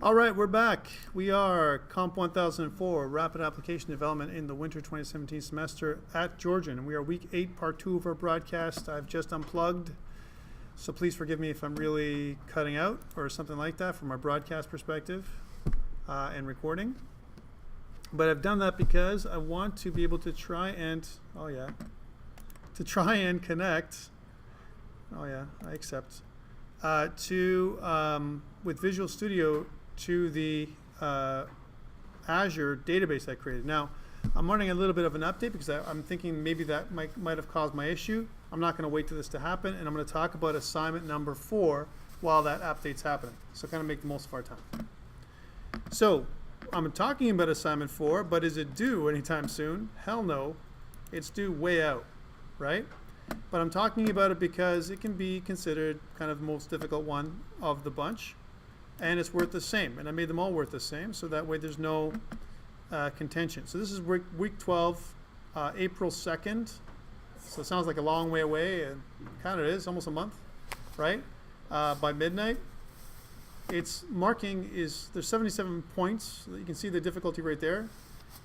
All right, we're back. We are COMP1004, Rapid Application Development in the Winter 2017 semester at Georgian. And we are week 8, part 2 of our broadcast. I've just unplugged, so please forgive me if I'm really cutting out or something like that from our broadcast perspective and recording. But I've done that because I want to be able to try and, connect, I accept, with Visual Studio to the Azure database I created. Now, I'm running a little bit of an update because I'm thinking maybe that might have caused my issue. I'm not going to wait for this to happen, and I'm going to talk about assignment number 4 while that update's happening. So kind of make the most of our time. So I'm talking about assignment 4, but is it due anytime soon? Hell no. It's due way out, right? But I'm talking about it because it can be considered kind of the most difficult one of the bunch, and it's worth the same. And I made them all worth the same, so that way there's no contention. So this is week 12, April 2nd. So it sounds like a long way away, and kind of is, almost a month, right? By midnight. Its marking is, there's 77 points. You can see the difficulty right there.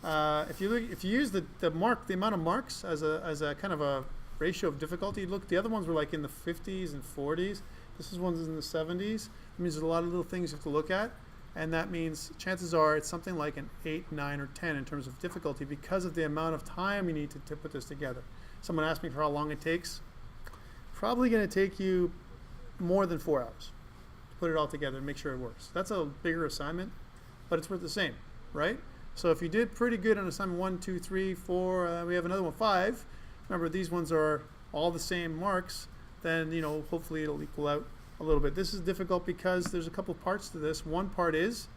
If you use the amount of marks as a kind of a ratio of difficulty, look, the other ones were like in the 50s and 40s. This one's in the 70s. It means there's a lot of little things you have to look at, and that means chances are it's something like an 8, 9, or 10 in terms of difficulty because of the amount of time you need to put this together. Someone asked me for how long it takes. Probably going to take you more than 4 hours to put it all together and make sure it works. That's a bigger assignment, but it's worth the same, right? So if you did pretty good on assignment 1, 2, 3, 4, we have another one, 5. Remember, these ones are all the same marks. Then, hopefully it'll equal out a little bit. This is difficult because there's a couple parts to this. One part is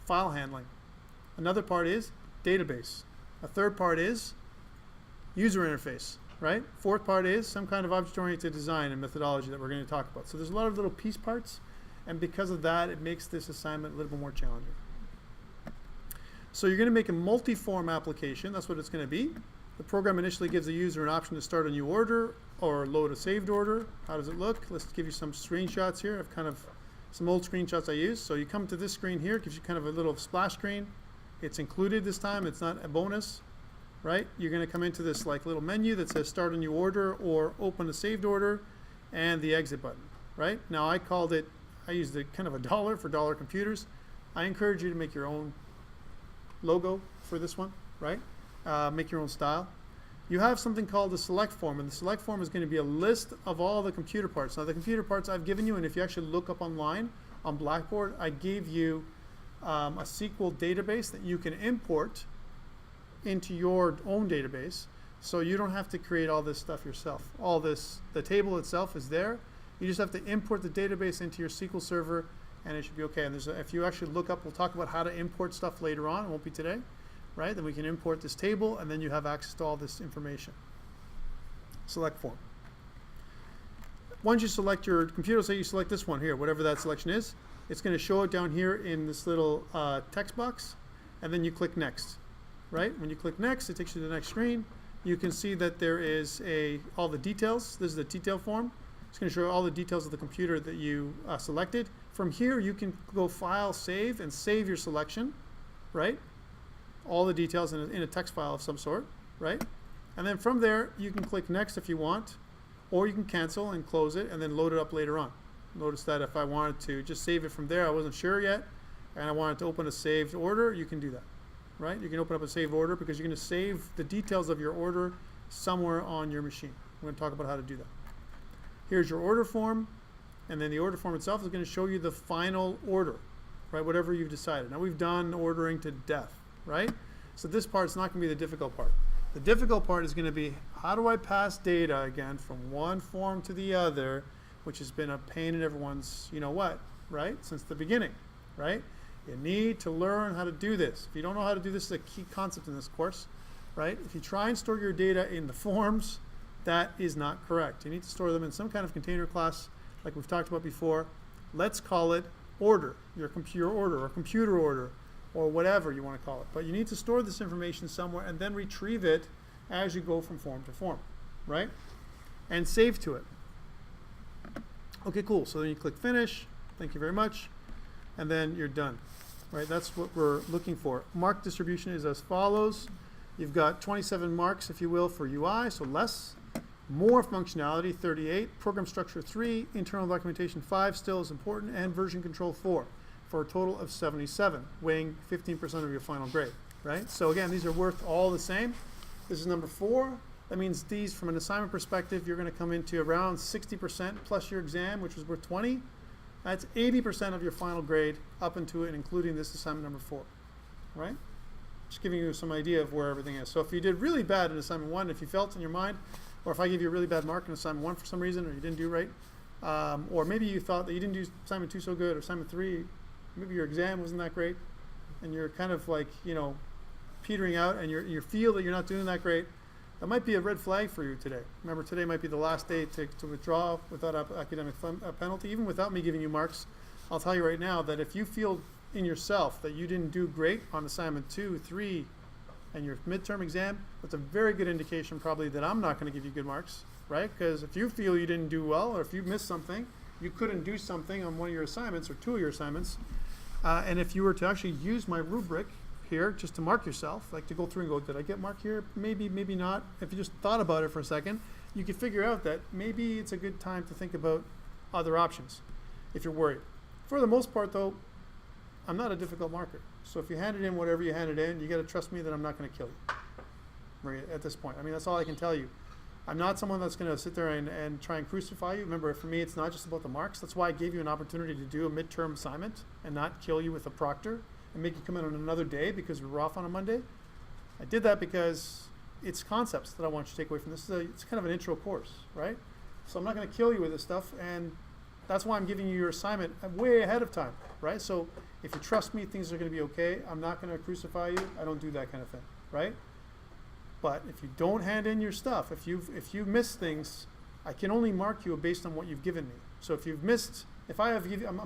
file handling. Another part is database. A third part is user interface, right? Fourth part is some kind of object-oriented design and methodology that we're going to talk about. So there's a lot of little piece parts, and because of that, it makes this assignment a little bit more challenging. So you're going to make a multi-form application. That's what it's going to be. The program initially gives the user an option to start a new order or load a saved order. How does it look? Let's give you some screenshots here of kind of some old screenshots I used. So you come to this screen here, it gives you kind of a little splash screen. It's included this time, it's not a bonus, right? You're going to come into this like little menu that says start a new order or open a saved order and the exit button, right? Now I used the kind of a dollar for dollar computers. I encourage you to make your own logo for this one, right? Make your own style. You have something called the select form, and the select form is going to be a list of all the computer parts. Now the computer parts I've given you, and if you actually look up online on Blackboard, I gave you a SQL database that you can import into your own database, so you don't have to create all this stuff yourself. The table itself is there. You just have to import the database into your SQL server, and it should be okay. And if you actually look up, we'll talk about how to import stuff later on. It won't be today. Right? Then we can import this table, and then you have access to all this information. Select form. Once you select your computer, say you select this one here, whatever that selection is, it's going to show it down here in this little text box, and then you click next. Right? When you click next, it takes you to the next screen. You can see that there is all the details. This is the detail form. It's going to show you all the details of the computer that you selected. From here, you can go File, Save, and save your selection. Right? All the details in a text file of some sort, right? And then from there, you can click next if you want, or you can cancel and close it and then load it up later on. Notice that if I wanted to just save it from there, I wasn't sure yet, and I wanted to open a saved order, you can do that, right? You can open up a saved order because you're going to save the details of your order somewhere on your machine. We're going to talk about how to do that. Here's your order form, and then the order form itself is going to show you the final order, right? Whatever you've decided. Now we've done ordering to death. Right? So this part's not going to be the difficult part. The difficult part is going to be, how do I pass data again from one form to the other, which has been a pain in everyone's, right? Since the beginning, right? You need to learn how to do this. If you don't know how to do this, is a key concept in this course, right? If you try and store your data in the forms, that is not correct. You need to store them in some kind of container class, like we've talked about before. Let's call it order, your computer order or computer order, or whatever you want to call it. But you need to store this information somewhere and then retrieve it as you go from form to form, right? And save to it. Okay, cool. So then you click Finish. Thank you very much. And then you're done. right? That's what we're looking for. Mark distribution is as follows. You've got 27 marks, if you will, for UI, so less. More functionality, 38. Program structure 3. Internal documentation 5 still is important. And version control 4 for a total of 77, weighing 15% of your final grade, right? So again, these are worth all the same. This is number 4. That means these, from an assignment perspective, you're going to come into around 60% plus your exam, which was worth 20. That's 80% of your final grade up into it, including this assignment number 4, right? Just giving you some idea of where everything is. So if you did really bad in assignment 1, if you felt in your mind, or if I give you a really bad mark in assignment 1 for some reason, or you didn't do right, or maybe you thought that you didn't do assignment 2 so good, or assignment 3, maybe your exam wasn't that great, and you're kind of like, you know, petering out, and you feel that you're not doing that great, that might be a red flag for you today. Remember, today might be the last day to withdraw without academic penalty. Even without me giving you marks, I'll tell you right now that if you feel in yourself that you didn't do great on assignment 2, 3, and your midterm exam, that's a very good indication probably that I'm not going to give you good marks, right? Because if you feel you didn't do well, or if you missed something, you couldn't do something on one of your assignments or 2 of your assignments, and if you were to actually use my rubric here just to mark yourself, like to go through and go, did I get marked here? Maybe, maybe not. If you just thought about it for a second, you could figure out that maybe it's a good time to think about other options if you're worried. For the most part though, I'm not a difficult marker. So if you handed in whatever you handed in, you got to trust me that I'm not going to kill you, Maria, at this point. I mean, that's all I can tell you. I'm not someone that's going to sit there and try and crucify you. Remember, for me, it's not just about the marks. That's why I gave you an opportunity to do a midterm assignment and not kill you with a proctor and make you come in on another day because we're off on a Monday. I did that because it's concepts that I want you to take away from this. It's kind of an intro course, right? So I'm not going to kill you with this stuff, and that's why I'm giving you your assignment way ahead of time, right? So if you trust me, things are going to be okay. I'm not going to crucify you. I don't do that kind of thing, right? But if you don't hand in your stuff, if you miss things, I can only mark you based on what you've given me. So if you've missed, I'm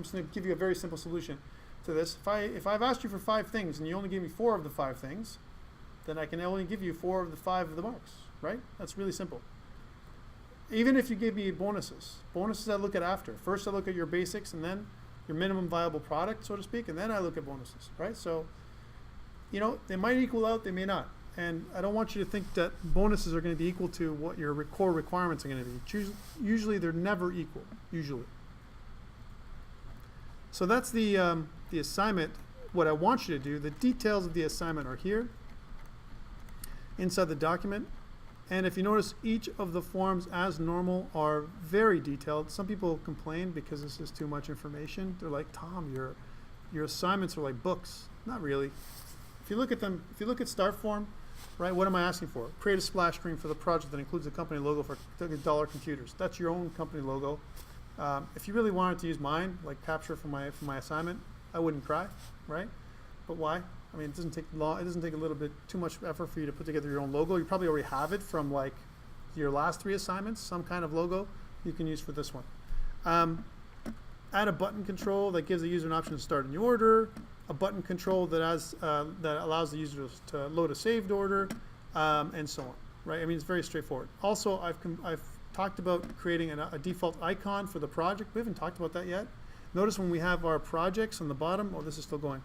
just going to give you a very simple solution to this. If I've asked you for 5 things and you only gave me 4 of the 5 things, then I can only give you 4 of the 5 of the marks, right? That's really simple. Even if you give me bonuses I look at after. First I look at your basics and then your minimum viable product, so to speak, and then I look at bonuses, right? So, you know, they might equal out, they may not. And I don't want you to think that bonuses are going to be equal to what your core requirements are going to be. Usually they're never equal, usually. So that's the assignment. What I want you to do, the details of the assignment are here inside the document. And if you notice, each of the forms as normal are very detailed. Some people complain because this is too much information. They're like, Tom, your assignments are like books. Not really. If you look at them, if you look at start form, right, what am I asking for? Create a splash screen for the project that includes a company logo for $1 computers. That's your own company logo. If you really wanted to use mine, like capture for my assignment, I wouldn't cry, right? But why? I mean, it doesn't take long. It doesn't take a little bit too much effort for you to put together your own logo. You probably already have it from like your last 3 assignments, some kind of logo you can use for this one. Add a button control that gives the user an option to start a new order. A button control that allows the user to load a saved order, and so on. Right? I mean, it's very straightforward. Also, I've talked about creating a default icon for the project. We haven't talked about that yet. Notice when we have our projects on the bottom. Oh, this is still going.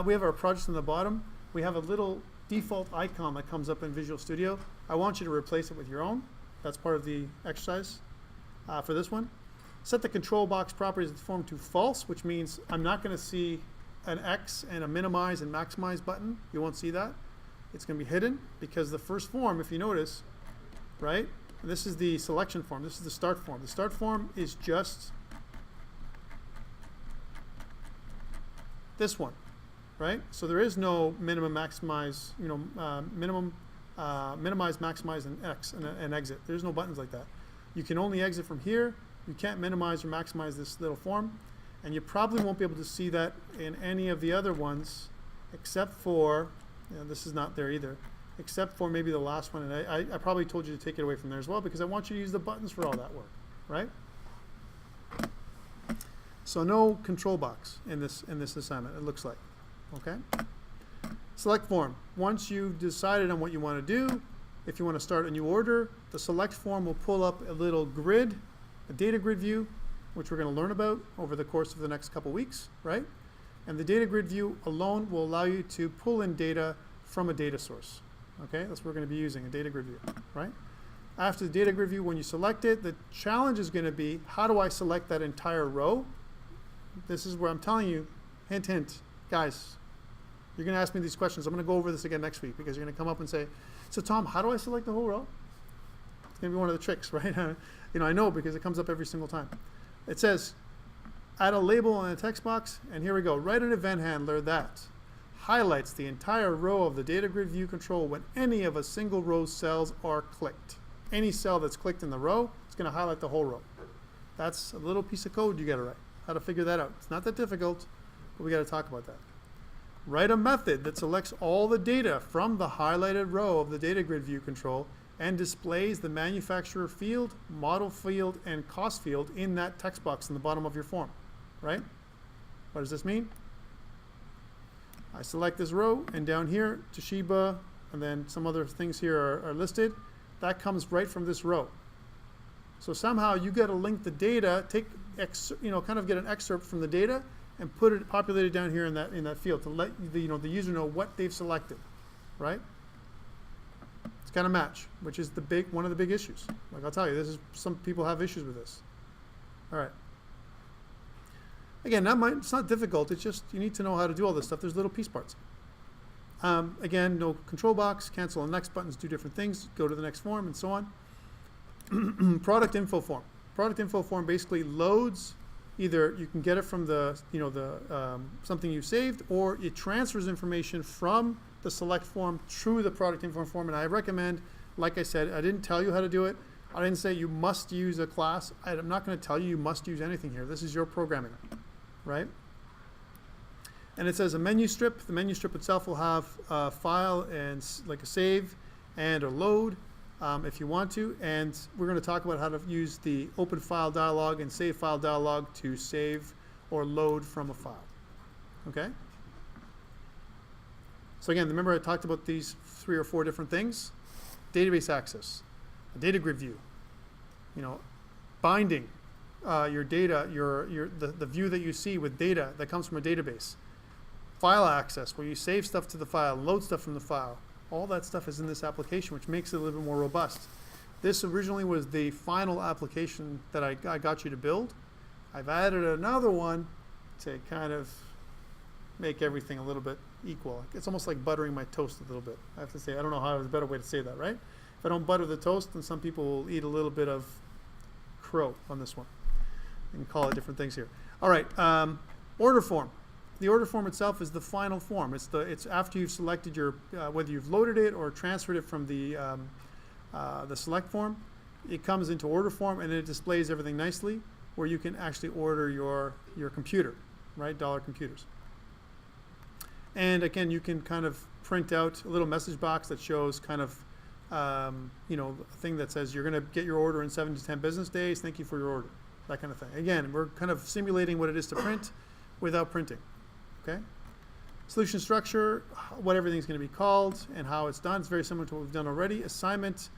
We have our projects on the bottom. We have a little default icon that comes up in Visual Studio. I want you to replace it with your own. That's part of the exercise for this one. Set the control box properties of the form to false, which means I'm not going to see an X and a minimize and maximize button. You won't see that. It's going to be hidden because the first form, if you notice, right, this is the selection form. This is the start form. The start form is just this one, right? So there is no minimum, maximize, minimize, maximize, and X and exit. There's no buttons like that. You can only exit from here. You can't minimize or maximize this little form. And you probably won't be able to see that in any of the other ones, except for, this is not there either, except for maybe the last one. And I probably told you to take it away from there as well because I want you to use the buttons for all that work, right? So no control box in this assignment, it looks like, okay? Select form. Once you've decided on what you want to do, if you want to start a new order, the select form will pull up a little grid, a data grid view, which we're going to learn about over the course of the next couple weeks, right? And the data grid view alone will allow you to pull in data from a data source. Okay, that's what we're going to be using, a data grid view, right? After the data grid view, when you select it, the challenge is going to be, how do I select that entire row? This is where I'm telling you, hint, hint, guys, you're going to ask me these questions. I'm going to go over this again next week because you're going to come up and say, so Tom, how do I select the whole row? It's going to be one of the tricks, right? You know, I know because it comes up every single time. It says, add a label in a text box, and here we go. Write an event handler that highlights the entire row of the data grid view control when any of a single row's cells are clicked. Any cell that's clicked in the row, it's going to highlight the whole row. That's a little piece of code you got to write. How to figure that out. It's not that difficult, but we got to talk about that. Write a method that selects all the data from the highlighted row of the data grid view control and displays the manufacturer field, model field, and cost field in that text box in the bottom of your form, right? What does this mean? I select this row, and down here, Toshiba, and then some other things here are listed. That comes right from this row. So somehow you got to link the data, kind of get an excerpt from the data, and populate it down here in that field to let the user know what they've selected, right? It's got to match, which is one of the big issues. Like I'll tell you, some people have issues with this. All right. Again, it's not difficult. It's just you need to know how to do all this stuff. There's little piece parts. Again, no control box, cancel and next buttons do different things. Go to the next form and so on. Product info form. Product info form basically loads. Either you can get it from something you saved, or it transfers information from the select form through the product info form. And I recommend, like I said, I didn't tell you how to do it. I didn't say you must use a class. I'm not going to tell you must use anything here. This is your programming, right? And it says a menu strip. The menu strip itself will have a file and like a save and a load if you want to. And we're going to talk about how to use the open file dialog and save file dialog to save or load from a file. Okay? So again, remember I talked about these 3 or 4 different things. Database access, a data grid view, binding your data, the view that you see with data that comes from a database. File access, where you save stuff to the file, load stuff from the file. All that stuff is in this application, which makes it a little bit more robust. This originally was the final application that I got you to build. I've added another one to kind of make everything a little bit equal. It's almost like buttering my toast a little bit. I have to say, I don't know how there's a better way to say that, right? If I don't butter the toast, then some people will eat a little bit of crow on this one. You can call it different things here. All right, order form. The order form itself is the final form. It's after you've selected your, whether you've loaded it or transferred it from the select form, it comes into order form and it displays everything nicely where you can actually order your computer, right? Dollar computers. And again, you can kind of print out a little message box that shows kind of, a thing that says you're going to get your order in 7 to 10 business days. Thank you for your order. That kind of thing. Again, we're kind of simulating what it is to print without printing. Okay? Solution structure, what everything's going to be called and how it's done. It's very similar to what we've done already. Assignment,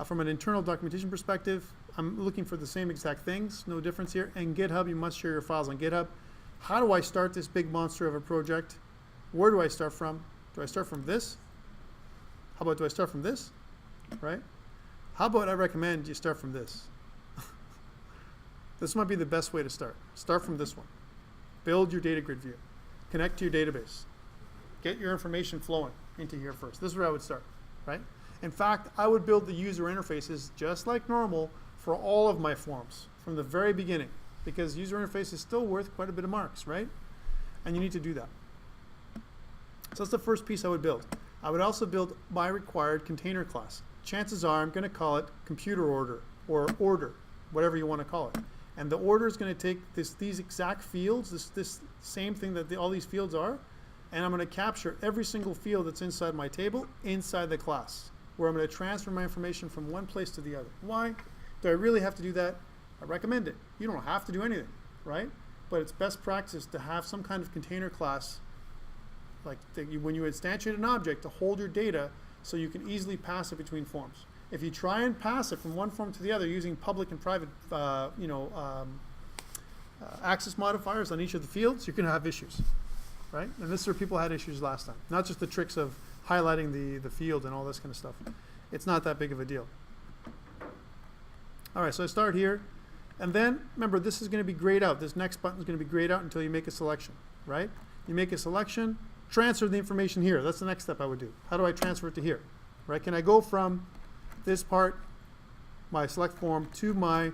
from an internal documentation perspective, I'm looking for the same exact things, no difference here. And GitHub, you must share your files on GitHub. How do I start this big monster of a project? Where do I start from? Do I start from this? How about do I start from this? Right? How about I recommend you start from this? This might be the best way to start. Start from this one. Build your data grid view. Connect to your database. Get your information flowing into here first. This is where I would start, right? In fact, I would build the user interfaces just like normal for all of my forms from the very beginning, because user interface is still worth quite a bit of marks, right? And you need to do that. So that's the first piece I would build. I would also build my required container class. Chances are I'm going to call it computer order or order, whatever you want to call it. And the order is going to take these exact fields, this same thing that all these fields are, and I'm going to capture every single field that's inside my table inside the class, where I'm going to transfer my information from one place to the other. Why? Do I really have to do that? I recommend it. You don't have to do anything, right? But it's best practice to have some kind of container class, like when you instantiate an object, to hold your data so you can easily pass it between forms. If you try and pass it from one form to the other using public and private access modifiers on each of the fields, you're going to have issues. right? And this is where people had issues last time. Not just the tricks of highlighting the field and all this kind of stuff. It's not that big of a deal. All right, so I start here. And then, remember, this is going to be grayed out. This next button is going to be grayed out until you make a selection, right? You make a selection, transfer the information here. That's the next step I would do. How do I transfer it to here, right? Can I go from this part, my select form, to my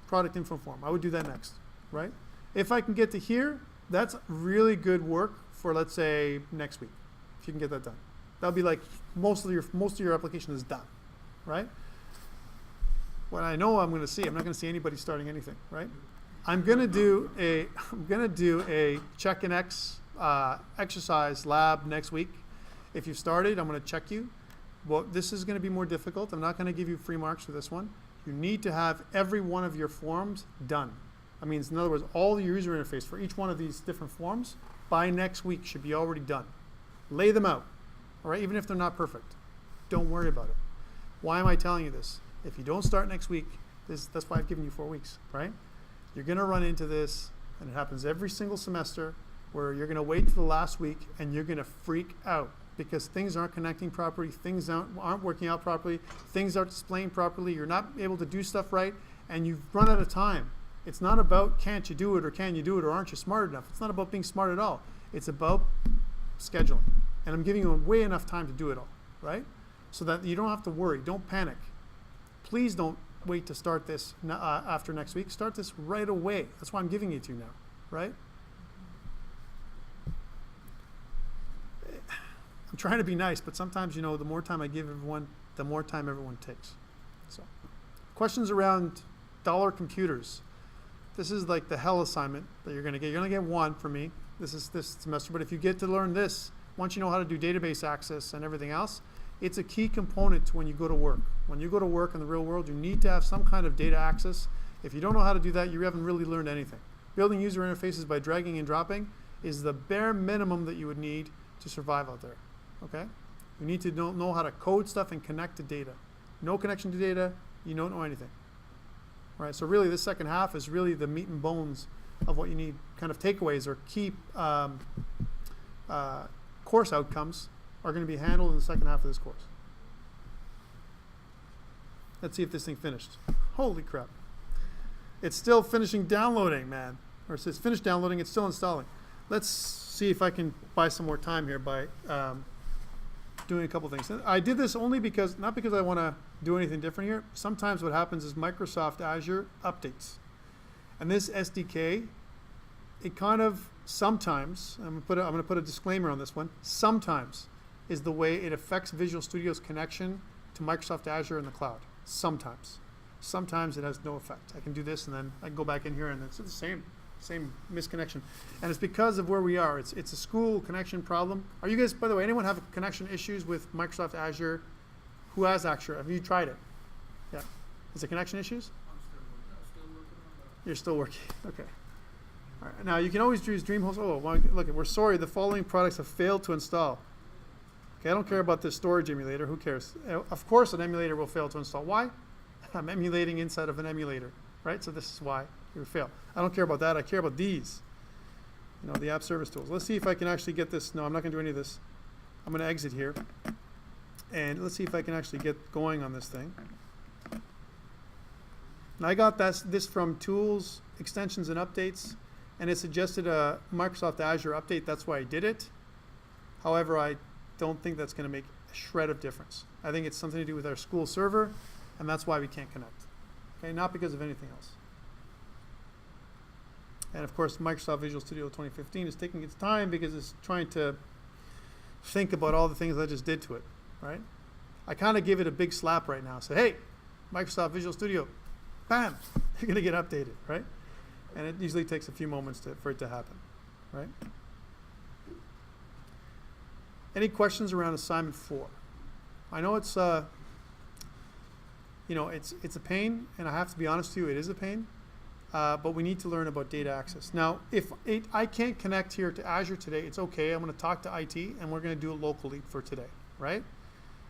product info form? I would do that next, right? If I can get to here, that's really good work for, let's say, next week, if you can get that done. That'll be like most of your application is done, right? What I know I'm going to see, I'm not going to see anybody starting anything, right? I'm going to do a check and X exercise lab next week. If you've started, I'm going to check you. Well, this is going to be more difficult. I'm not going to give you free marks for this one. You need to have every one of your forms done. That means, in other words, all your user interface for each one of these different forms by next week should be already done. Lay them out, all right? Even if they're not perfect, don't worry about it. Why am I telling you this? If you don't start next week, that's why I've given you 4 weeks, right? You're going to run into this, and it happens every single semester, where you're going to wait for the last week and you're going to freak out because things aren't connecting properly, things aren't working out properly, things aren't displaying properly, you're not able to do stuff right, and you've run out of time. It's not about can't you do it or can you do it or aren't you smart enough. It's not about being smart at all. It's about scheduling. And I'm giving you way enough time to do it all, right? So that you don't have to worry. Don't panic. Please don't wait to start this after next week. Start this right away. That's why I'm giving it to you now, right? I'm trying to be nice, but sometimes, you know, the more time I give everyone, the more time everyone takes. So, questions around dollar computers. This is like the hell assignment that you're going to get. You're going to get 1 from me this semester, but if you get to learn this, once you know how to do database access and everything else, it's a key component to when you go to work. When you go to work in the real world, you need to have some kind of data access. If you don't know how to do that, you haven't really learned anything. Building user interfaces by dragging and dropping is the bare minimum that you would need to survive out there. Okay? You need to know how to code stuff and connect to data. No connection to data, you don't know anything. All right, so really this second half is really the meat and bones of what you need, kind of takeaways or key course outcomes are going to be handled in the second half of this course. Let's see if this thing finished. Holy crap. It's still finishing downloading, man. Or it says finished downloading, it's still installing. Let's see if I can buy some more time here by doing a couple things. I did this only because, not because I want to do anything different here. Sometimes what happens is Microsoft Azure Updates. And this SDK, it kind of sometimes, I'm going to put a disclaimer on this one, sometimes is the way it affects Visual Studio's connection to Microsoft Azure in the cloud. Sometimes. Sometimes it has no effect. I can do this and then I can go back in here and it's the same misconnection. And it's because of where we are. It's a school connection problem. Are you guys, by the way, anyone have connection issues with Microsoft Azure? Who has Azure? Have you tried it? Yeah. Is it connection issues? I'm still working on that. You're still working. Okay. All right. Now you can always use DreamHost. Oh, well, look, we're sorry. The following products have failed to install. Okay, I don't care about this storage emulator. Who cares? Of course, an emulator will fail to install. Why? I'm emulating inside of an emulator, right? So this is why it would fail. I don't care about that. I care about these. You know, the app service tools. Let's see if I can actually get this. No, I'm not going to do any of this. I'm going to exit here. And let's see if I can actually get going on this thing. And I got this from Tools, Extensions, and Updates. And it suggested a Microsoft Azure update. That's why I did it. However, I don't think that's going to make a shred of difference. I think it's something to do with our school server, and that's why we can't connect. Okay, not because of anything else. And of course, Microsoft Visual Studio 2015 is taking its time because it's trying to think about all the things I just did to it, right? I kind of give it a big slap right now. Say, hey, Microsoft Visual Studio, bam, you're going to get updated, right? And it usually takes a few moments for it to happen, right? Any questions around assignment 4? I know it's, you know, it's a pain, and I have to be honest with you, it is a pain. But we need to learn about data access. Now, if I can't connect here to Azure today, it's okay. I'm going to talk to IT, and we're going to do it locally for today, right?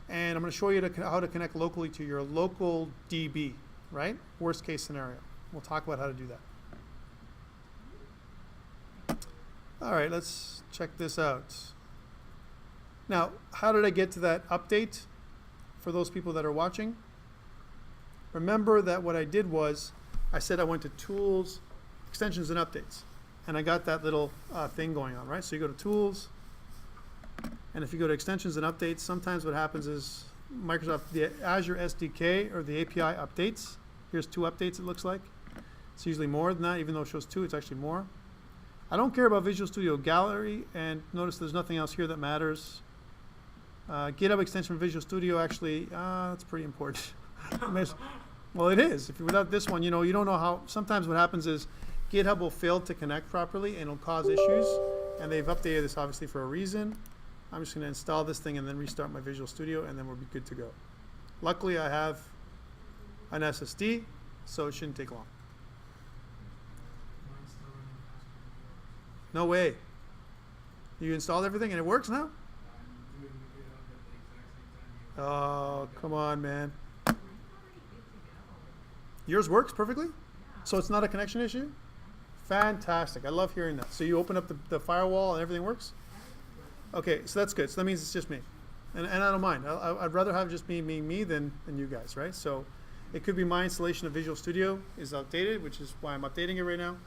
And I'm going to show you how to connect locally to your local DB, right? Worst case scenario. We'll talk about how to do that. All right, let's check this out. Now, how did I get to that update for those people that are watching? Remember that what I did was I said I went to Tools, Extensions and Updates, and I got that little thing going on, right? So you go to Tools, and if you go to Extensions and Updates, sometimes what happens is Microsoft, the Azure SDK or the API updates. Here's 2 updates, it looks like. It's usually more than that, even though it shows 2, it's actually more. I don't care about Visual Studio Gallery, and notice there's nothing else here that matters. GitHub extension for Visual Studio, actually, that's pretty important. Well, it is. If without this one, you don't know how. Sometimes what happens is GitHub will fail to connect properly, and it'll cause issues. And they've updated this obviously for a reason. I'm just going to install this thing and then restart my Visual Studio, and then we'll be good to go. Luckily, I have an SSD, so it shouldn't take long. Mine's still running password. No way. You installed everything and it works now? I'm doing the GitHub at the exact same time. Oh, come on, man. Yours works perfectly? So it's not a connection issue? Fantastic. I love hearing that. So you open up the firewall and everything works? Okay, so that's good. So that means it's just me. And I don't mind. I'd rather have just me than you guys, right? So it could be my installation of Visual Studio is outdated, which is why I'm updating it right now.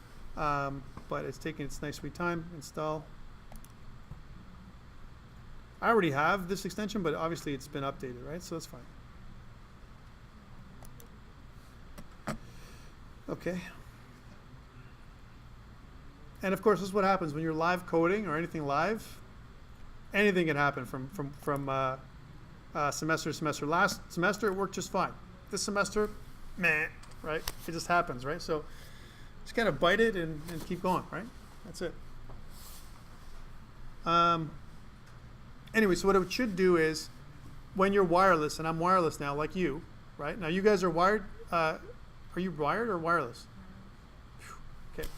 But it's taking its nice sweet time. Install. I already have this extension, but obviously it's been updated, right? So that's fine. Okay. And of course, this is what happens when you're live coding or anything live. Anything can happen from semester to semester. Last semester it worked just fine. This semester, meh, right? It just happens, right? So just kind of bite it and keep going, right? That's it. Anyway, so what it should do is when you're wireless, and I'm wireless now, like you, right? Now you guys are wired. Are you wired or wireless? Okay.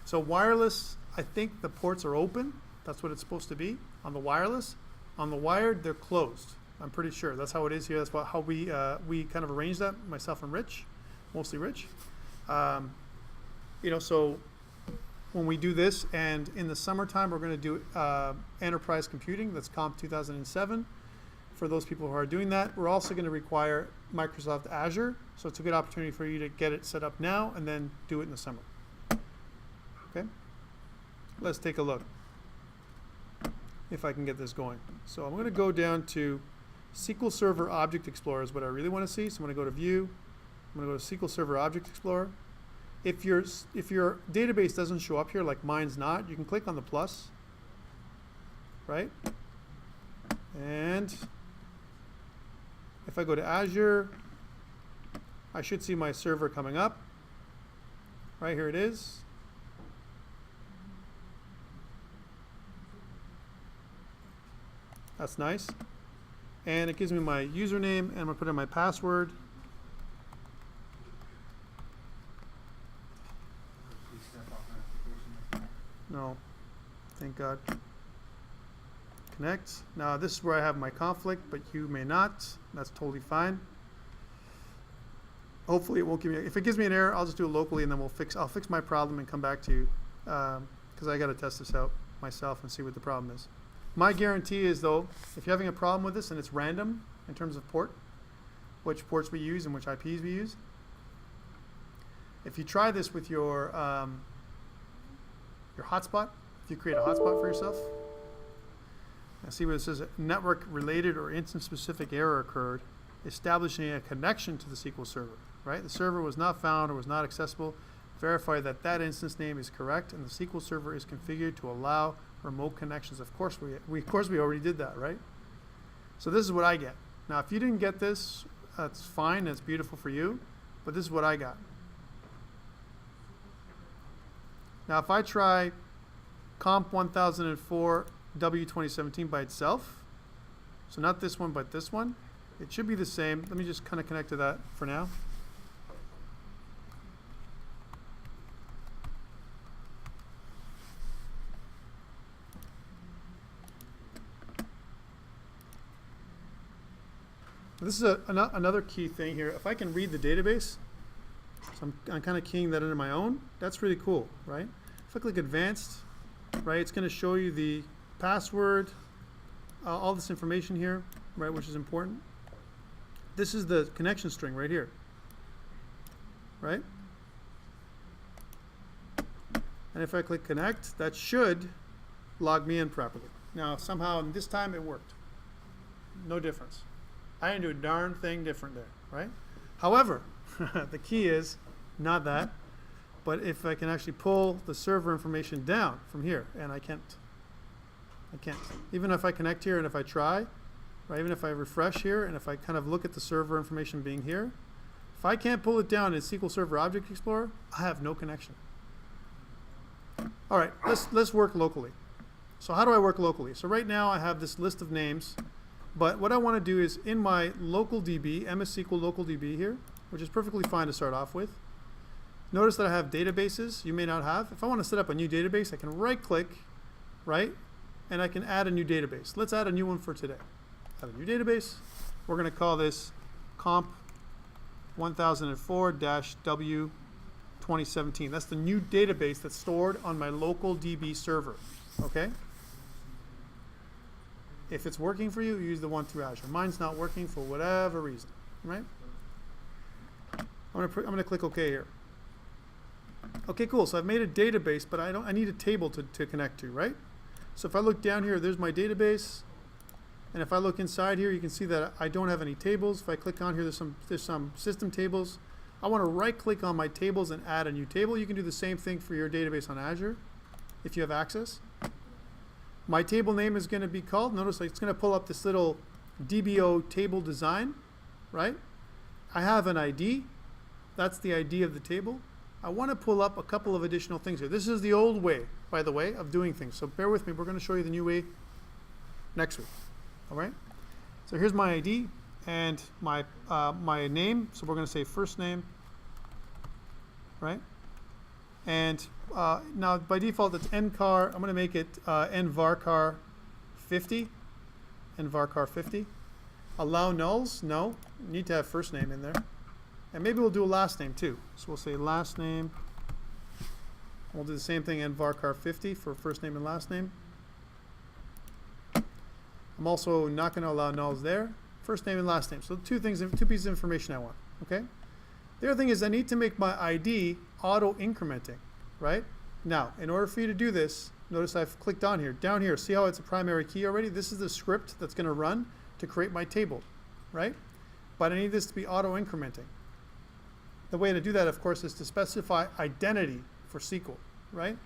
So wireless, I think the ports are open. That's what it's supposed to be on the wireless. On the wired, they're closed. I'm pretty sure that's how it is here. That's how we kind of arranged that, myself and Rich, mostly Rich. So when we do this, and in the summertime, we're going to do enterprise computing. That's COMP1007. For those people who are doing that, we're also going to require Microsoft Azure. So it's a good opportunity for you to get it set up now and then do it in the summer. Okay? Let's take a look if I can get this going. So I'm going to go down to SQL Server Object Explorer is what I really want to see. So I'm going to go to View. I'm going to go to SQL Server Object Explorer. If your database doesn't show up here, like mine's not, you can click on the plus, right? And if I go to Azure, I should see my server coming up. Right here it is. That's nice. And it gives me my username, and I'm going to put in my password. No, thank God. Connect. Now this is where I have my conflict, but you may not. That's totally fine. Hopefully it won't give me. If it gives me an error, I'll just do it locally, and then I'll fix my problem and come back to you, because I got to test this out myself and see what the problem is. My guarantee is, though, if you're having a problem with this and it's random in terms of port, which ports we use and which IPs we use, if you try this with your hotspot, if you create a hotspot for yourself, now see what it says: network related or instance specific error occurred, establishing a connection to the SQL server. Right, the server was not found or was not accessible. Verify that that instance name is correct and the SQL server is configured to allow remote connections. Of course we already did that, right? So this is what I get. Now, if you didn't get this, that's fine. That's beautiful for you. But this is what I got. Now, if I try COMP1004 W2017 by itself, so not this one, but this one, it should be the same. Let me just kind of connect to that for now. This is another key thing here. If I can read the database, so I'm kind of keying that into my own, that's really cool, right? If I click Advanced, right? It's going to show you the password, all this information here, right, which is important. This is the connection string right here, right? And if I click connect, that should log me in properly. Now, somehow this time it worked. No difference. I didn't do a darn thing different there, right? However, the key is not that, but if I can actually pull the server information down from here, and I can't. Even if I connect here and if I try, right, even if I refresh here and if I kind of look at the server information being here, if I can't pull it down in SQL Server Object Explorer, I have no connection. All right, let's work locally. So how do I work locally? So right now I have this list of names, but what I want to do is in my local DB, MS SQL local DB here, which is perfectly fine to start off with. Notice that I have databases you may not have. If I want to set up a new database, I can right click, right, and I can add a new database. Let's add a new one for today. Add a new database. We're going to call this COMP1004-W2017. That's the new database that's stored on my local DB server. Okay? If it's working for you, use the one through Azure. Mine's not working for whatever reason, right? I'm going to click OK here. Okay, cool. So I've made a database, but I need a table to connect to, right? So if I look down here, there's my database. And if I look inside here, you can see that I don't have any tables. If I click on here, there's some system tables. I want to right-click on my tables and add a new table. You can do the same thing for your database on Azure if you have access. My table name is going to be called, notice it's going to pull up this little DBO table design, right? I have an ID. That's the ID of the table. I want to pull up a couple of additional things here. This is the old way, by the way, of doing things. So bear with me. We're going to show you the new way next week. All right? So here's my ID and my name. So we're going to say first name, right? And now by default it's ncar. I'm going to make it nvarchar 50. nvarchar 50. Allow nulls. No. You need to have first name in there. And maybe we'll do a last name too. So we'll say last name. We'll do the same thing nvarchar 50 for first name and last name. I'm also not going to allow nulls there. First name and last name. So two pieces of information I want. Okay. The other thing is I need to make my ID auto incrementing, right? Now, in order for you to do this, notice I've clicked on here. Down here, see how it's a primary key already? This is the script that's going to run to create my table, right? But I need this to be auto incrementing. The way to do that, of course, is to specify identity for SQL, right?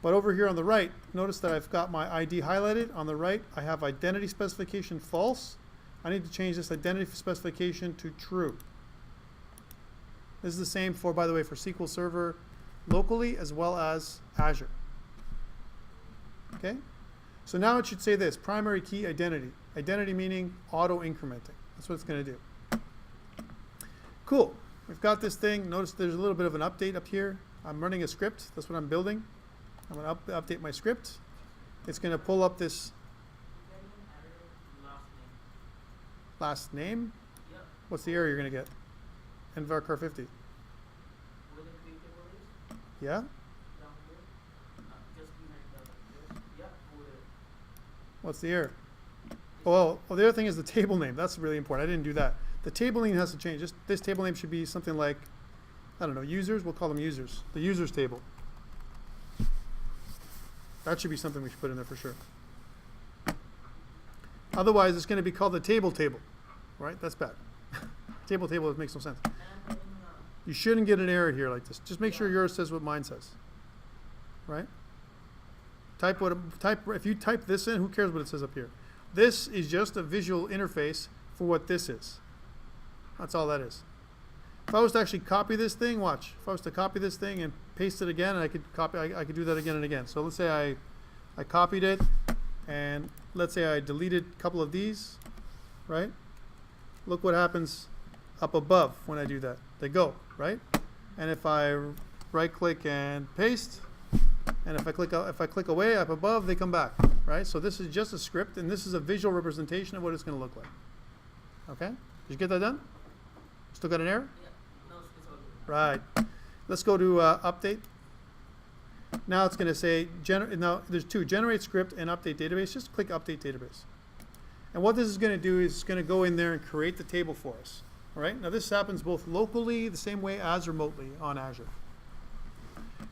But over here on the right, notice that I've got my ID highlighted. On the right, I have identity specification false. I need to change this identity specification to true. This is the same for, by the way, for SQL Server locally as well as Azure. Okay? So now it should say this, primary key identity. Identity meaning auto incrementing. That's what it's going to do. Cool. We've got this thing. Notice there's a little bit of an update up here. I'm running a script. That's what I'm building. I'm going to update my script. It's going to pull up this last name. Yep. What's the error you're going to get? nvarchar 50. Yeah? Down here. Just behind the What's the error? Well, the other thing is the table name. That's really important. I didn't do that. The table name has to change. This table name should be something like, I don't know, users. We'll call them users. The users table. That should be something we should put in there for sure. Otherwise, it's going to be called the table, right? That's bad. Table makes no sense. You shouldn't get an error here like this. Just make sure yours says what mine says, right? If you type this in, who cares what it says up here? This is just a visual interface for what this is. That's all that is. If I was to actually copy this thing, watch. If I was to copy this thing and paste it again, and I could do that again and again. So let's say I copied it, and let's say I deleted a couple of these, right? Look what happens up above when I do that. They go, right? And if I right-click and paste, and if I click away up above, they come back, right? So this is just a script, and this is a visual representation of what it's going to look like. Okay? Did you get that done? Still got an error? Yeah. No, it's all good. Right. Let's go to update. Now it's going to say, now there's two, generate script and update database. Just click update database. And what this is going to do is it's going to go in there and create the table for us. All right, now this happens both locally, the same way as remotely on Azure.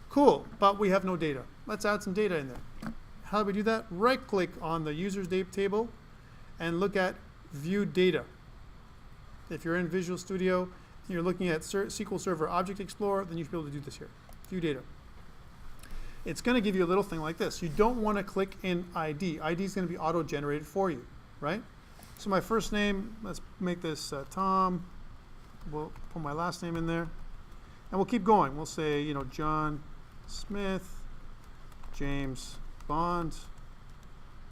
Cool, but we have no data. Let's add some data in there. How do we do that? Right click on the user's data table and look at view data. If you're in Visual Studio and you're looking at SQL Server Object Explorer, then you should be able to do this here. View data. It's going to give you a little thing like this. You don't want to click in ID. ID is going to be auto-generated for you, right? So my first name, let's make this Tom. We'll put my last name in there. And we'll keep going. We'll say, you know, John Smith, James Bond,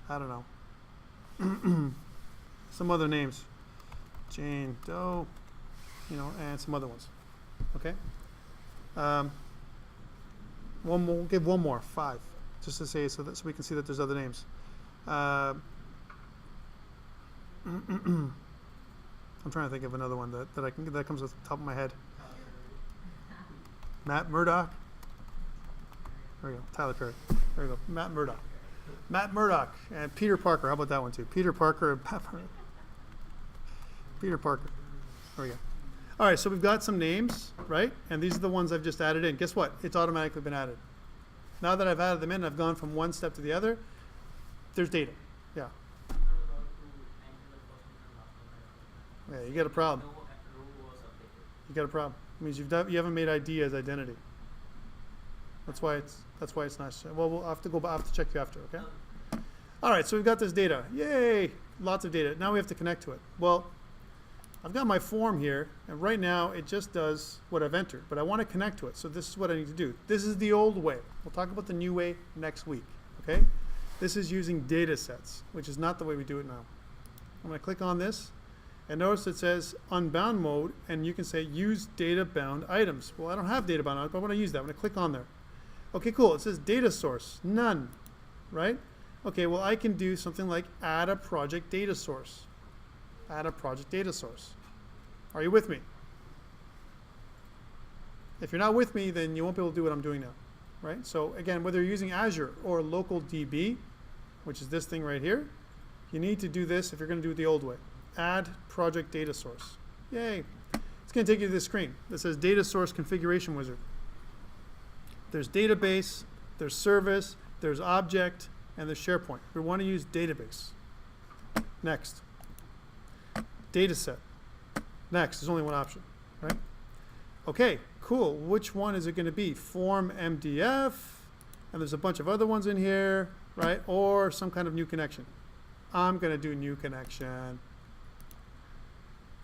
I don't know. Some other names. Jane Doe, you know, and some other ones. Okay? We'll give one more, 5, just to say so we can see that there's other names. I'm trying to think of another one that comes off the top of my head. Matt Murdock. There we go. Tyler Perry. There we go. Matt Murdock. Matt Murdock and Peter Parker. How about that one too? Peter Parker and Peter Parker. There we go. All right, so we've got some names, right? And these are the ones I've just added in. Guess what? It's automatically been added. Now that I've added them in, I've gone from one step to the other. There's data. Yeah. Yeah, you got a problem. You got a problem. It means you haven't made ID as identity. That's why it's not. Well, we'll have to go. I have to check you after. Okay. All right. So we've got this data. Yay! Lots of data. Now we have to connect to it. Well, I've got my form here, and right now it just does what I've entered. But I want to connect to it. So this is what I need to do. This is the old way. We'll talk about the new way next week. Okay. This is using data sets, which is not the way we do it now. I'm going to click on this. And notice it says unbound mode, and you can say use data bound items. Well, I don't have data bound items, but I want to use that. I'm going to click on there. Okay, cool. It says data source, none, right? Okay, well, I can do something like add a project data source. Add a project data source. Are you with me? If you're not with me, then you won't be able to do what I'm doing now, right? So again, whether you're using Azure or local DB, which is this thing right here, you need to do this if you're going to do it the old way. Add project data source. Yay. It's going to take you to this screen that says data source configuration wizard. There's database, there's service, there's object, and there's SharePoint. We want to use database. Next. Data set. Next. There's only one option, right? Okay, cool. Which one is it going to be? Form MDF, and there's a bunch of other ones in here, right? Or some kind of new connection. I'm going to do new connection.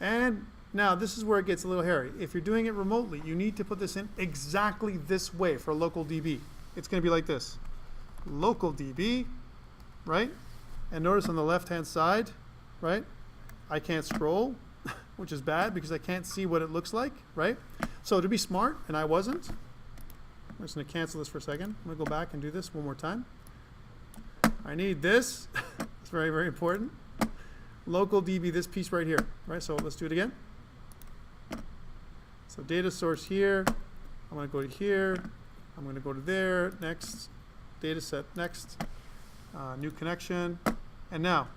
And now this is where it gets a little hairy. If you're doing it remotely, you need to put this in exactly this way for local DB. It's going to be like this. Local DB, right? And notice on the left-hand side, right? I can't scroll, which is bad because I can't see what it looks like, right? So to be smart, and I wasn't, I'm just going to cancel this for a second. I'm going to go back and do this one more time. I need this. It's very, very important. Local DB, this piece right here, right? So let's do it again. So data source here. I'm going to go to here. I'm going to go to there. Next. Data set next. New connection. And now,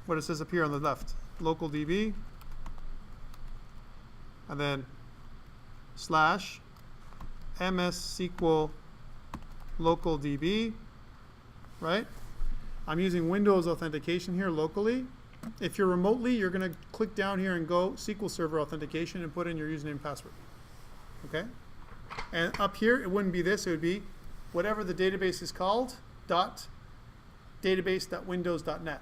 what it says up here on the left. Local DB. And then slash MS SQL local DB. Right? I'm using Windows authentication here locally. If you're remotely, you're going to click down here and go SQL Server authentication and put in your username and password. Okay? And up here, it wouldn't be this. It would be whatever the database is called, database.windows.net.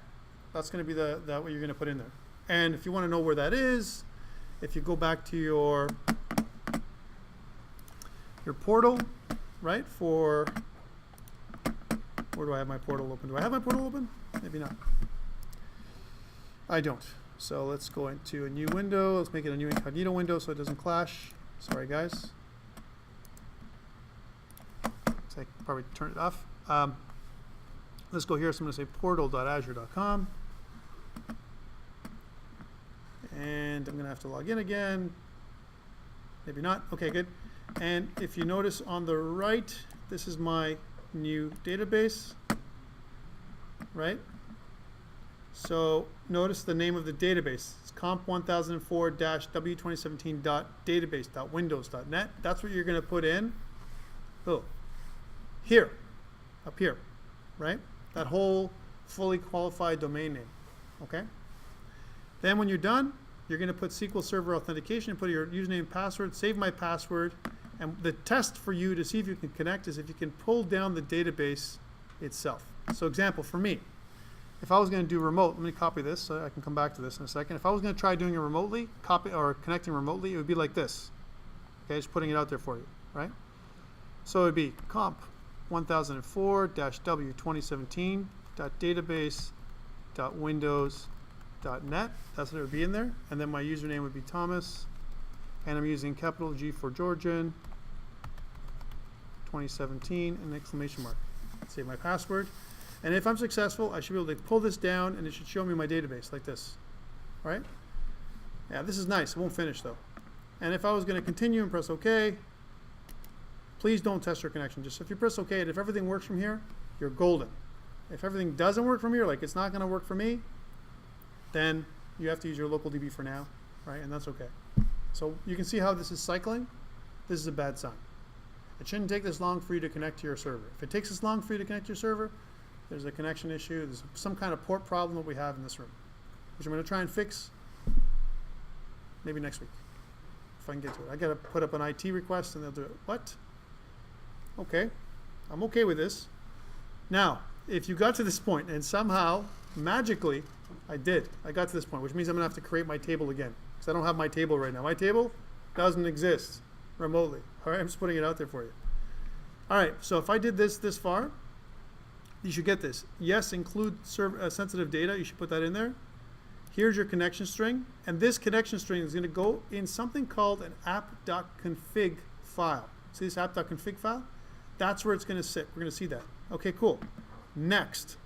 That's going to be what you're going to put in there. And if you want to know where that is, if you go back to your portal, right, for, where do I have my portal open? Do I have my portal open? Maybe not. I don't. So let's go into a new window. Let's make it a new incognito window so it doesn't clash. Sorry, guys. So I probably turn it off. Let's go here. So I'm going to say portal.azure.com. And I'm going to have to log in again. Maybe not. Okay, good. And if you notice on the right this is my new database, right? So notice the name of the database. It's COMP1004-W2017.database.windows.net. That's what you're going to put in. Oh, here, up here, right? That whole fully qualified domain name, okay? Then when you're done, you're going to put SQL Server Authentication, put your username and password, save my password, and the test for you to see if you can connect is if you can pull down the database itself. So example, for me, if I was going to do remote, let me copy this so I can come back to this in a second. If I was going to try doing it remotely, connecting remotely, it would be like this. Okay, just putting it out there for you, right? So it would be COMP1004-W2017.database.windows.net. That's what it would be in there. And then my username would be Thomas. And I'm using capital G for Georgian, 2017, and an exclamation mark. Save my password. And if I'm successful, I should be able to pull this down and it should show me my database like this. All right? Yeah, this is nice. It won't finish though. And if I was going to continue and press OK, please don't test your connection. Just if you press OK, and if everything works from here, you're golden. If everything doesn't work from here, like it's not going to work for me, then you have to use your local DB for now, right? And that's okay. So you can see how this is cycling. This is a bad sign. It shouldn't take this long for you to connect to your server. If it takes this long for you to connect to your server, there's a connection issue. There's some kind of port problem that we have in this room, which I'm going to try and fix maybe next week, if I can get to it. I got to put up an IT request and they'll do it. What? Okay. I'm okay with this. Now, if you got to this point and somehow, magically, I got to this point, which means I'm going to have to create my table again, because I don't have my table right now. My table doesn't exist remotely. All right, I'm just putting it out there for you. All right, so if I did this far, you should get this. Yes, include sensitive data. You should put that in there. Here's your connection string. And this connection string is going to go in something called an app.config file. See this app.config file? That's where it's going to sit. We're going to see that. Okay, cool. Next.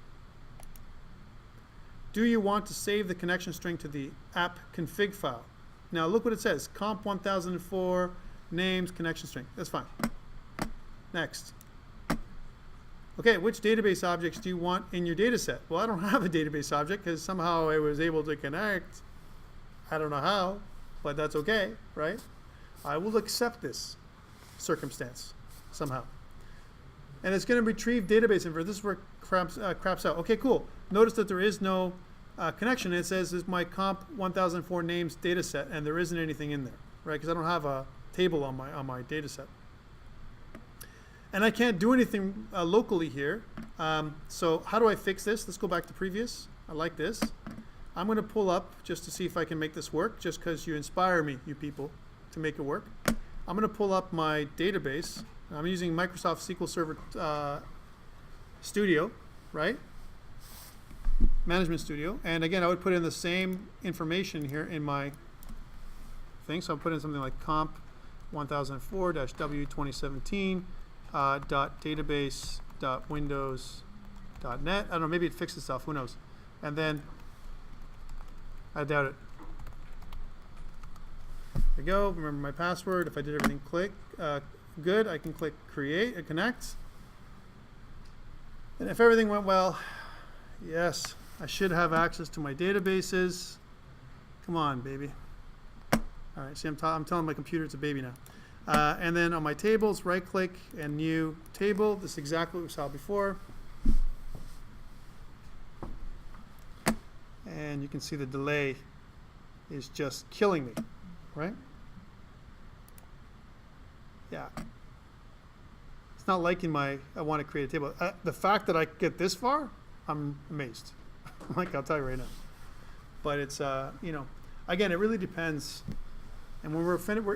Do you want to save the connection string to the app config file? Now look what it says. COMP1004 names connection string. That's fine. Next. Okay, which database objects do you want in your data set? Well, I don't have a database object because somehow I was able to connect. I don't know how, but that's okay, right? I will accept this circumstance somehow. And it's going to retrieve database info. This is where it craps out. Okay, cool. Notice that there is no connection. It says this is my COMP1004 names data set, and there isn't anything in there, right? Because I don't have a table on my data set. And I can't do anything locally here. So how do I fix this? Let's go back to previous. I like this. I'm going to pull up just to see if I can make this work, just because you inspire me, you people, to make it work. I'm going to pull up my database. I'm using Microsoft SQL Server Studio, right? Management Studio. And again, I would put in the same information here in my thing. So I'll put in something like COMP1004-W2017. Database.windows.net. I don't know, maybe it fixed itself, who knows. And then, I doubt it. There we go, remember my password. If I did everything good, I can click create and connect. And if everything went well, yes, I should have access to my databases. Come on, baby. All right, see, I'm telling my computer it's a baby now. And then on my tables, right-click and new table. This is exactly what we saw before. And you can see the delay is just killing me, right? Yeah. It's not liking I want to create a table. The fact that I get this far, I'm amazed. Like, I'll tell you right now. But it's, you know, again, it really depends. And when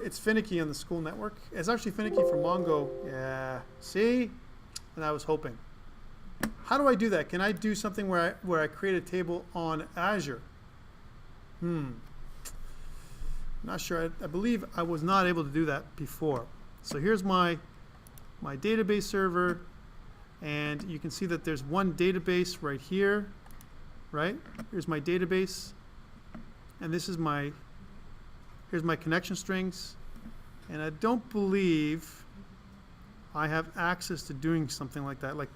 it's finicky on the school network. It's actually finicky for Mongo. Yeah, see? And I was hoping. How do I do that? Can I do something where I create a table on Azure? Not sure. I believe I was not able to do that before. So here's my database server. And you can see that there's one database right here, right? Here's my database. And this is here's my connection strings. And I don't believe I have access to doing something like that, like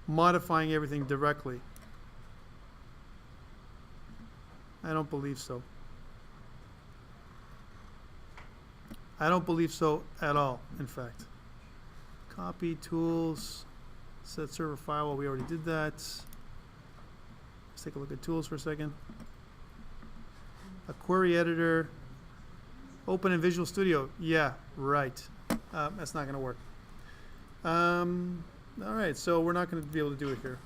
modifying everything directly. I don't believe so. I don't believe so at all, in fact. Copy tools, set server file. Well, we already did that. Let's take a look at tools for a second. A query editor. Open in Visual Studio. Yeah, right. That's not going to work. All right, so we're not going to be able to do it here.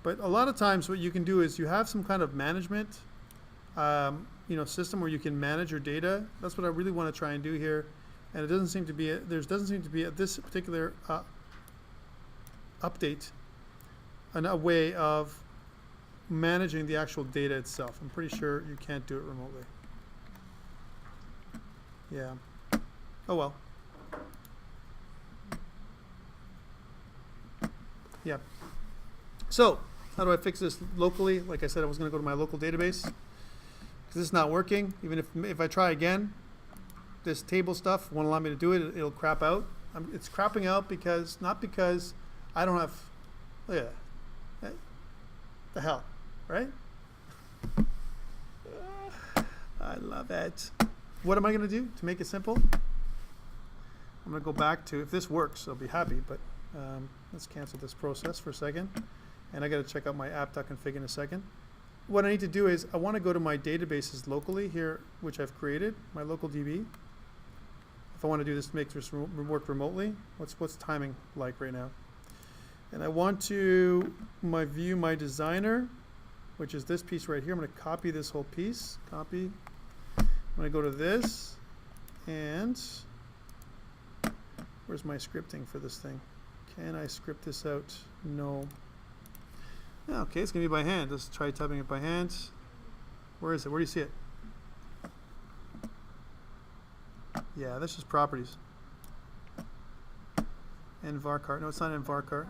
But a lot of times what you can do is you have some kind of management system where you can manage your data. That's what I really want to try and do here. And it doesn't seem to be, doesn't seem to be at this particular update a way of managing the actual data itself. I'm pretty sure you can't do it remotely. Yeah. Oh well. Yeah. So, how do I fix this locally? Like I said, I was going to go to my local database. Because this is not working. Even if I try again, this table stuff won't allow me to do it. It'll crap out. It's crapping out because, not because I don't have, look at that. The hell, right? I love it. What am I going to do to make it simple? I'm going to go back to, if this works, I'll be happy, but let's cancel this process for a second. And I got to check out my app.config in a second. What I need to do is I want to go to my databases locally here, which I've created, my local DB. If I want to do this to make this work remotely, what's timing like right now? And I want to view my designer, which is this piece right here. I'm going to copy this whole piece. Copy. I'm going to go to this, and where's my scripting for this thing? Can I script this out? No. Okay, it's going to be by hand. Let's try typing it by hand. Where is it? Where do you see it? Yeah, that's just properties. And varchar. No, it's not in varchar.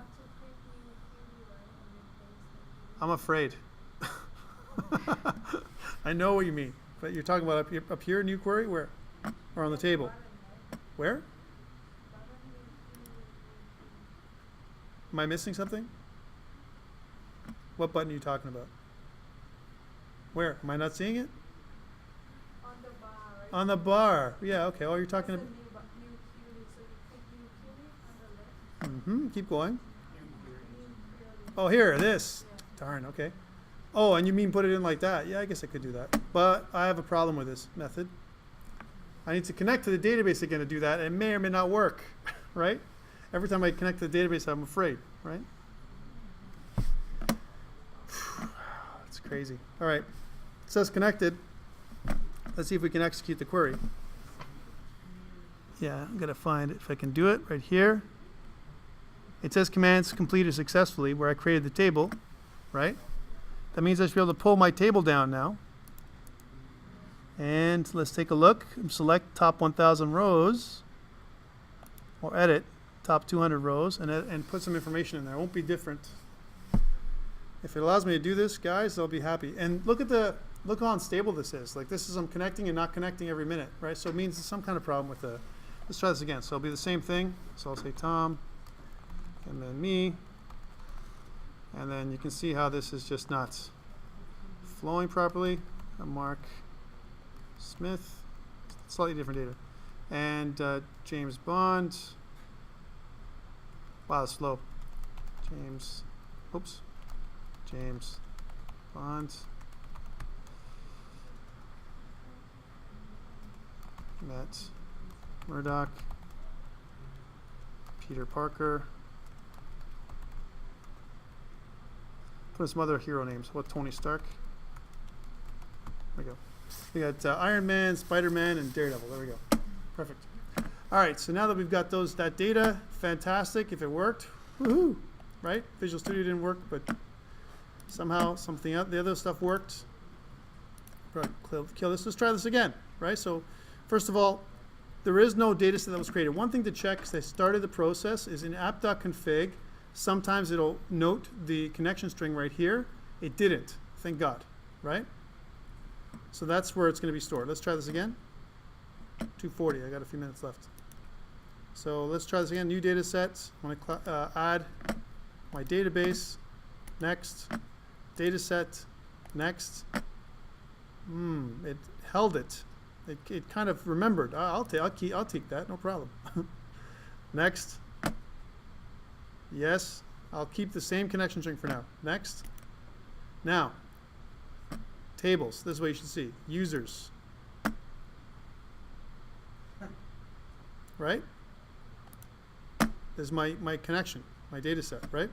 I'm afraid. I know what you mean. But you're talking about up here, new query? Where? Or on the table? Where? Am I missing something? What button are you talking about? Where? Am I not seeing it? On the bar, right? On the bar. Yeah, okay. Oh, you're talking There's about... a new query, so you click new query on the left. Mm-hmm. Keep going. New query. Oh, here, this. Yeah. Darn, okay. Oh, and you mean put it in like that? Yeah, I guess I could do that. But I have a problem with this method. I need to connect to the database again to do that. It may or may not work, right? Every time I connect to the database, I'm afraid, right? It's crazy. All right. It says connected. Let's see if we can execute the query. Yeah, I'm going to find it if I can do it right here. It says commands completed successfully where I created the table, right? That means I should be able to pull my table down now. And let's take a look. Select top 1,000 rows, or edit top 200 rows, and put some information in there. It won't be different. If it allows me to do this, guys, I'll be happy. And look how unstable this is. Like this is I'm connecting and not connecting every minute, right? So it means there's some kind of problem with the. Let's try this again. So it'll be the same thing. So I'll say Tom, and then me. And then you can see how this is just not flowing properly. Mark Smith, slightly different data. And James Bond. Wow, that's slow. James Bond. Matt Murdoch. Peter Parker. Put some other hero names. What about Tony Stark? There we go. We got Iron Man, Spider-Man, and Daredevil. There we go. Perfect. All right, so now that we've got that data, fantastic. If it worked, woohoo, right? Visual Studio didn't work, but somehow something else, the other stuff worked. Probably kill this. Let's try this again, right? So first of all, there is no data set that was created. One thing to check, because I started the process, is in app.config. Sometimes it'll note the connection string right here. It didn't, thank God, right? So that's where it's going to be stored. Let's try this again. 2:40. I got a few minutes left. So let's try this again. New data set. I'm going to add my database. Next. Data set. Next. It held it. It kind of remembered. I'll take that. No problem. Next. Yes. I'll keep the same connection string for now. Next. Now. Tables. This is what you should see. Users. Right? This is my connection, my data set, right?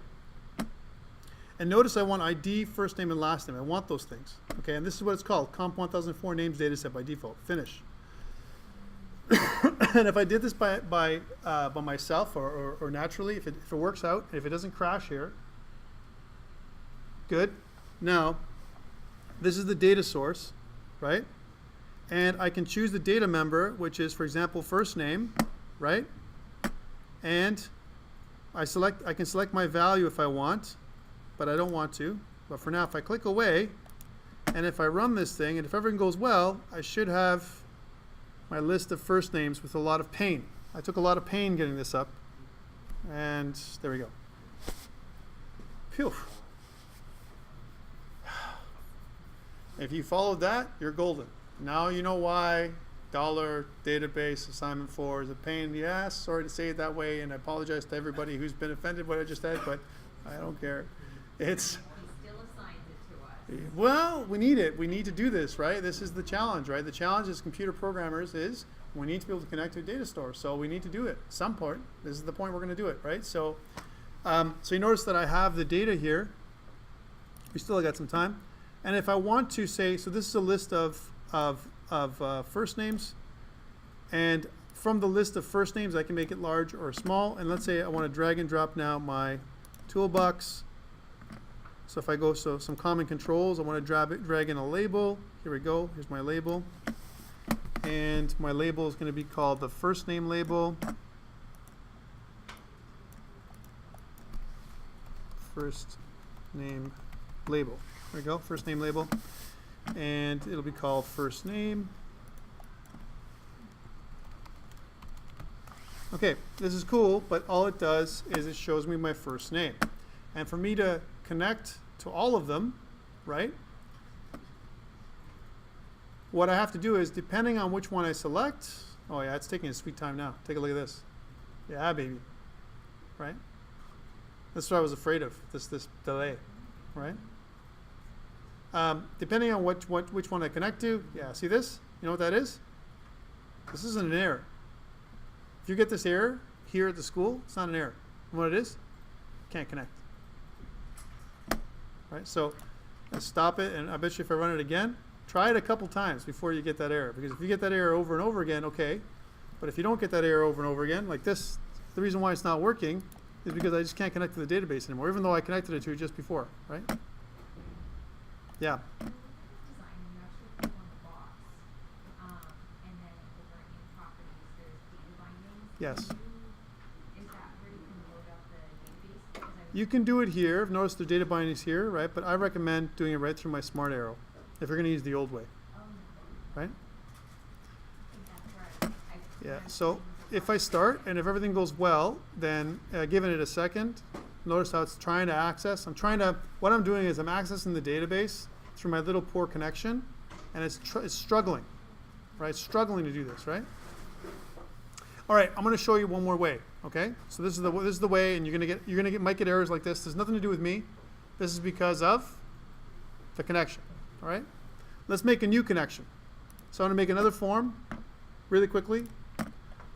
And notice I want ID, first name, and last name. I want those things. Okay, and this is what it's called, COMP1004 names data set by default. Finish. And if I did this by myself or naturally, if it works out, if it doesn't crash here, good. Now, this is the data source, right? And I can choose the data member, which is, for example, first name, right? And I can select my value if I want, but I don't want to. But for now, if I click away, and if I run this thing, and if everything goes well, I should have my list of first names with a lot of pain. I took a lot of pain getting this up, and there we go. Phew. If you followed that, you're golden. Now you know why $database assignment 4 is a pain in the ass. Sorry to say it that way, and I apologize to everybody who's been offended by what I just said, but I don't care. It's He still assigns it to us. well, we need it. We need to do this, right? This is the challenge, right? The challenge as computer programmers is we need to be able to connect to a data store, so we need to do it. Some point. This is the point we're going to do it, right? So, so you notice that I have the data here. We still got some time, and if I want to say, so this is a list of first names, and from the list of first names I can make it large or small, and let's say I want to drag and drop now my toolbox. So if I go, so some common controls, I want to drag in a label. Here we go, here's my label, and my label is going to be called the first name label. First name label. There we go, first name label. And it'll be called first name. Okay, this is cool, but all it does is it shows me my first name. And for me to connect to all of them, right, what I have to do is, depending on which one I select, oh yeah, it's taking a sweet time now. Take a look at this. Yeah, baby. Right? That's what I was afraid of, this delay, right? Depending on which one I connect to, yeah, see this? You know what that is? This isn't an error. If you get this error here at the school, it's not an error. And what it is? Can't connect. Right? So I stop it, and I bet you if I run it again, try it a couple times before you get that error. Because if you get that error over and over again, okay. But if you don't get that error over and over again, like this, the reason why it's not working is because I just can't connect to the database anymore, even though I connected it to it just before, right? Yeah. Design, you actually click on the box, and then over in properties, there's data bindings. Yes. Is that where you can load up the database? Because I You can do it here. I've noticed the data bindings here, right? But I recommend doing it right through my smart arrow if you're going to use the old way, right? think that's right. Yeah. So if I start and if everything goes well, then giving it a second, notice how it's trying to access. What I'm doing is I'm accessing the database through my little poor connection, and it's struggling, right? It's struggling to do this, right? All right, I'm going to show you one more way. Okay, so this is the way, and might get errors like this. There's nothing to do with me. This is because of the connection. All right, let's make a new connection. So I'm going to make another form, really quickly.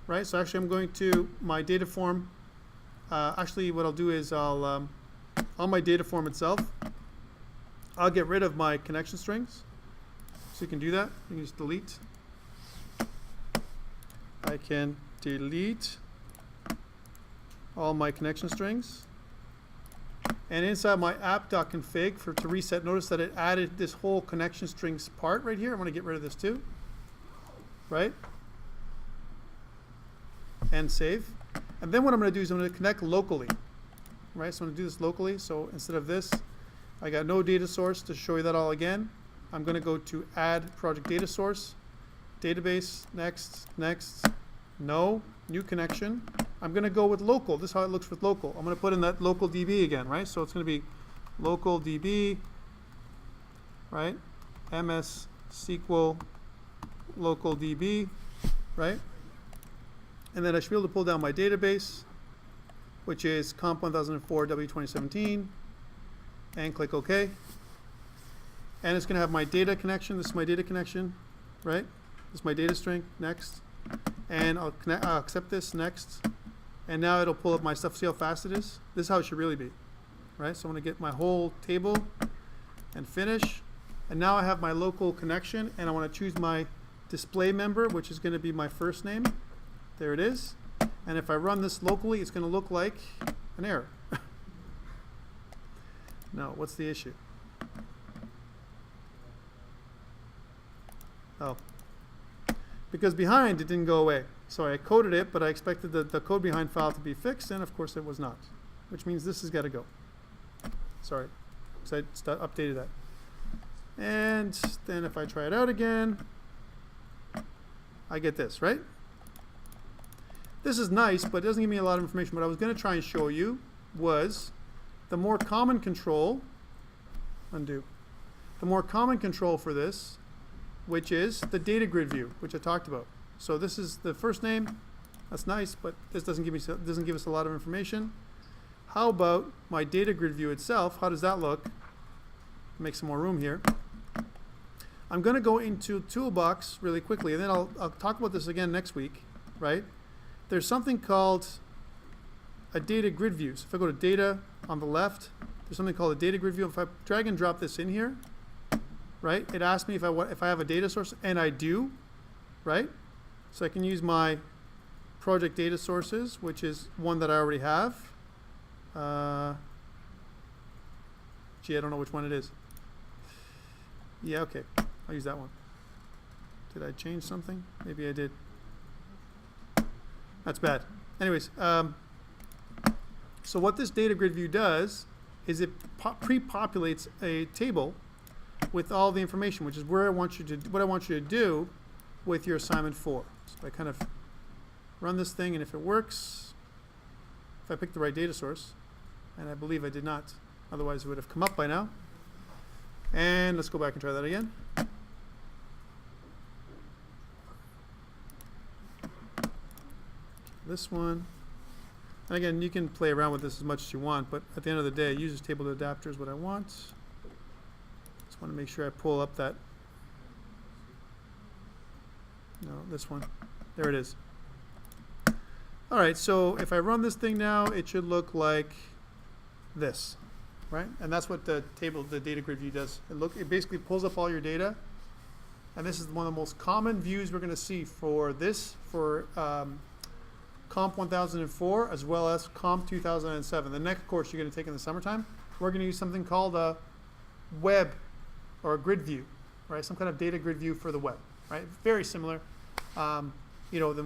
Right. So actually, I'm going to my data form. Actually, what I'll do is on my data form itself, I'll get rid of my connection strings. So you can do that. You can just delete. I can delete all my connection strings. And inside my app.config to reset, notice that it added this whole connection strings part right here. I'm going to get rid of this too. Right? And save. And then what I'm going to do is I'm going to connect locally. Right? So I'm going to do this locally. So instead of this, I got no data source to show you that all again. I'm going to go to add project data source. database, next, no, new connection. I'm going to go with local. This is how it looks with local. I'm going to put in that local DB again, right? So it's going to be local DB, right? MS SQL local DB, right? And then I should be able to pull down my database, which is COMP1004 W2017, and click OK. And it's going to have my data connection. This is my data connection, right? This is my data string, next. And I'll accept this, next. And now it'll pull up my stuff. See how fast it is? This is how it should really be, right? So I'm going to get my whole table and finish. And now I have my local connection, and I want to choose my display member, which is going to be my first name. There it is. And if I run this locally, it's going to look like an error. No, what's the issue? Oh. Because behind, it didn't go away. So I coded it, but I expected the code behind file to be fixed, and of course it was not. Which means this has got to go. Sorry, because I updated that. And then if I try it out again, I get this, right? This is nice, but it doesn't give me a lot of information. What I was going to try and show you was the more common control, undo, the more common control for this, which is the data grid view, which I talked about. So this is the first name. That's nice, but this doesn't give us a lot of information. How about my data grid view itself? How does that look? Make some more room here. I'm going to go into Toolbox really quickly, and then I'll talk about this again next week, right? There's something called a data grid view. So if I go to data on the left, there's something called a data grid view. If I drag and drop this in here, right, it asks me if I have a data source, and I do, right? So I can use my project data sources, which is one that I already have. Gee, I don't know which one it is. Yeah, okay, I'll use that one. Did I change something? Maybe I did. That's bad. Anyways, so what this data grid view does is it pre-populates a table with all the information, which is where I want you to what I want you to do with your assignment 4. So I kind of run this thing, and if it works, if I pick the right data source, and I believe I did not, otherwise it would have come up by now. And let's go back and try that again. This one. And again, you can play around with this as much as you want, but at the end of the day, users table adapter is what I want. Just want to make sure I pull up that. No, this one. There it is. All right, so if I run this thing now, it should look like this, right? And that's what the data grid view does. It basically pulls up all your data, and this is one of the most common views we're going to see for this, for COMP1004 as well as COMP2007. The next course you're going to take in the summertime, we're going to use something called a web or a grid view, right? Some kind of data grid view for the web, right? Very similar, than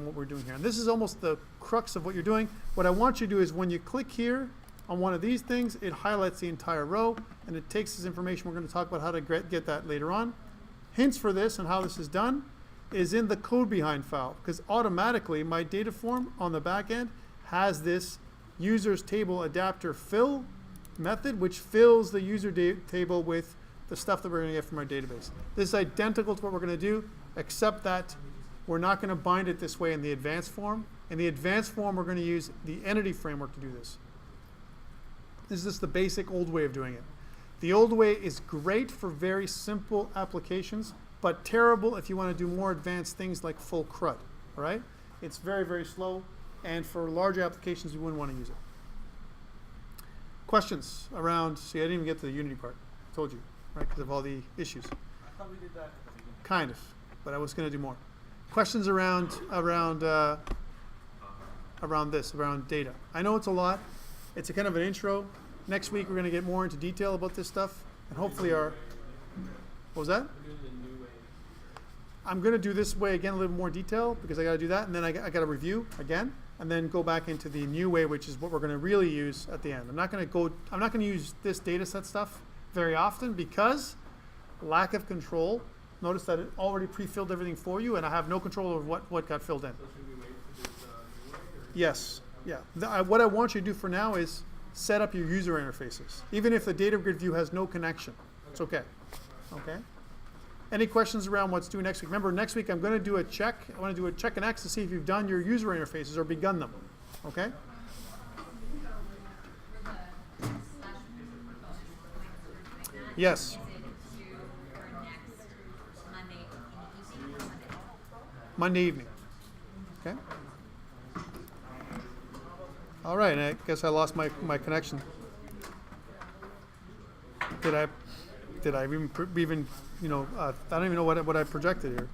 what we're doing here. And this is almost the crux of what you're doing. What I want you to do is when you click here on one of these things, it highlights the entire row, and it takes this information. We're going to talk about how to get that later on. Hints for this and how this is done is in the code behind file, because automatically my data form on the back end has this users table adapter fill method, which fills the user table with the stuff that we're going to get from our database. This is identical to what we're going to do, except that we're not going to bind it this way in the advanced form. In the advanced form, we're going to use the entity framework to do this. This is just the basic old way of doing it. The old way is great for very simple applications, but terrible if you want to do more advanced things like full CRUD, all right? It's very, very slow, and for larger applications, you wouldn't want to use it. Questions around, see, I didn't even get to the Unity part, I told you, right, because of all the issues. I thought we did that at the beginning. Kind of, but I was going to do more. Questions around data. I know it's a lot. It's a kind of an intro. Next week, we're going to get more into detail about this stuff, and hopefully what was that? I'm going to do this way again, a little more detail, because I got to do that, and then I got to review again, and then go back into the new way, which is what we're going to really use at the end. I'm not going to use this data set stuff very often, because lack of control Notice that it already pre-filled everything for you, and I have no control over what got filled in. So should we wait for this, new way, or? Yes, yeah. What I want you to do for now is set up your user interfaces. Even if the Datagridview has no connection, it's okay. Okay? Any questions around what's due next week? Remember, next week I'm going to do a check. I want to do a check and X to see if you've done your user interfaces or begun them. Okay? Yes. Is it due for next Monday in the evening or Monday? Monday evening. Okay? All right, I guess I lost my connection. Did I even, I don't even know what I projected here.